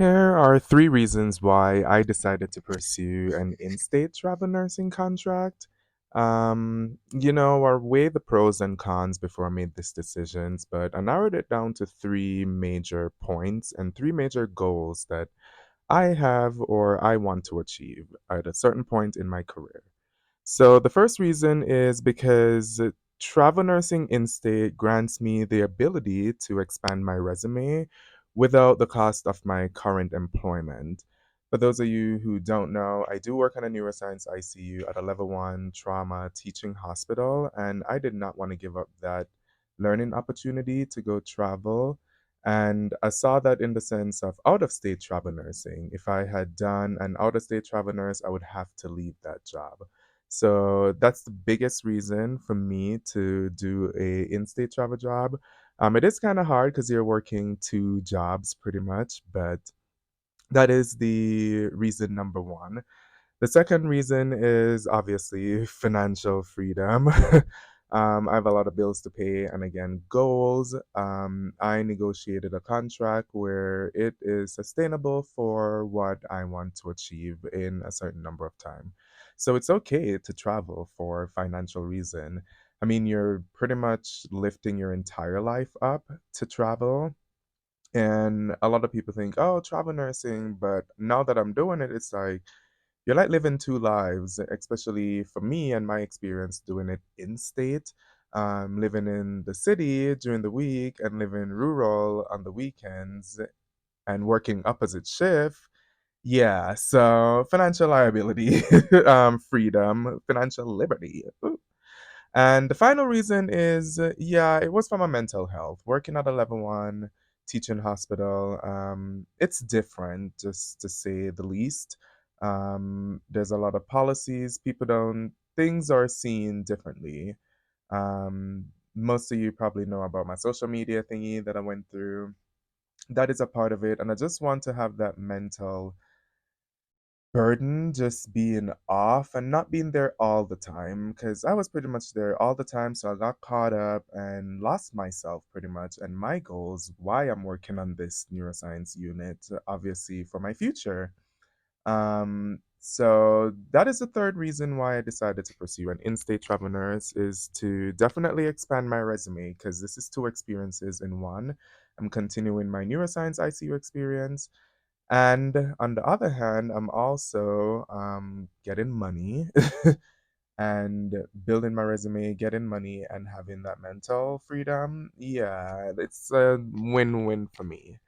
Here are three reasons why I decided to pursue an in state travel nursing contract. I weighed the pros and cons before I made these decisions, but I narrowed it down to three major points and three major goals that I have or I want to achieve at a certain point in my career. So the first reason is because travel nursing in-state grants me the ability to expand my resume without the cost of my current employment. For those of you who don't know, I do work in a neuroscience ICU at a level one trauma teaching hospital, and I did not want to give up that learning opportunity to go travel. And I saw that in the sense of out of state travel nursing. If I had done an out of state travel nurse, I would have to leave that job. So that's the biggest reason for me to do a in-state travel job. It is kind of hard because you're working two jobs pretty much, but that is the reason number one. The second reason is obviously financial freedom. I have a lot of bills to pay, and again, goals. I negotiated a contract where it is sustainable for what I want to achieve in a certain number of time. So it's okay to travel for financial reason. I mean, you're pretty much lifting your entire life up to travel. And a lot of people think, oh, travel nursing. But now that I'm doing it, it's like, you're like living two lives, especially for me and my experience doing it in state, living in the city during the week and living rural on the weekends and working opposite shift. Yeah, so financial liability, freedom, financial liberty. Ooh. And the final reason is, yeah, it was for my mental health. Working at a level one teaching hospital, it's different, just to say the least. There's a lot of policies. Things are seen differently. Most of you probably know about my social media thingy that I went through. That is a part of it. And I just want to have that mental burden just being off and not being there all the time because I was pretty much there all the time. So I got caught up and lost myself pretty much and my goals, why I'm working on this neuroscience unit, obviously for my future. So that is the third reason why I decided to pursue an in-state travel nurse is to definitely expand my resume because this is two experiences in one. I'm continuing my neuroscience ICU experience and on the other hand, I'm also getting money and building my resume, getting money, and having that mental freedom. Yeah, it's a win win for me.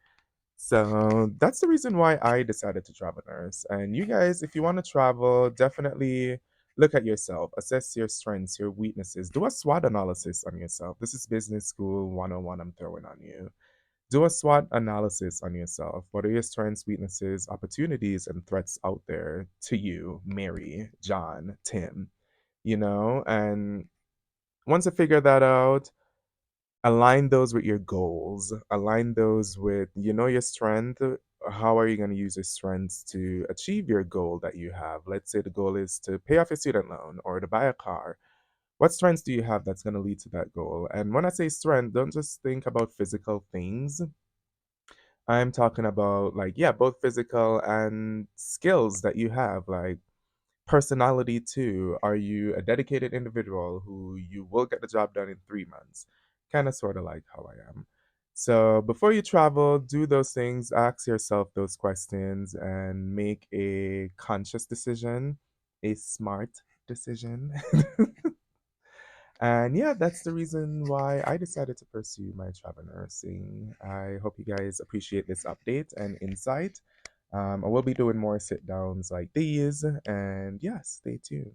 So that's the reason why I decided to travel nurse. And you guys, if you want to travel, definitely look at yourself, assess your strengths, your weaknesses, do a SWOT analysis on yourself. This is business school 101 I'm throwing on you. Do a SWOT analysis on yourself. What are your strengths, weaknesses, opportunities, and threats out there to you, Mary, John, Tim? And once you figure that out, align those with your goals, align those with, your strength. How are you going to use your strengths to achieve your goal that you have? Let's say the goal is to pay off your student loan or to buy a car. What strengths do you have that's going to lead to that goal? And when I say strength, don't just think about physical things. I'm talking about like, yeah, both physical and skills that you have, like personality too. Are you a dedicated individual who you will get the job done in 3 months? Kind of sort of like how I am. So before you travel, do those things, ask yourself those questions and make a conscious decision, a smart decision. And yeah, that's the reason why I decided to pursue my travel nursing. I hope you guys appreciate this update and insight. I will be doing more sit downs like these, and yeah, stay tuned.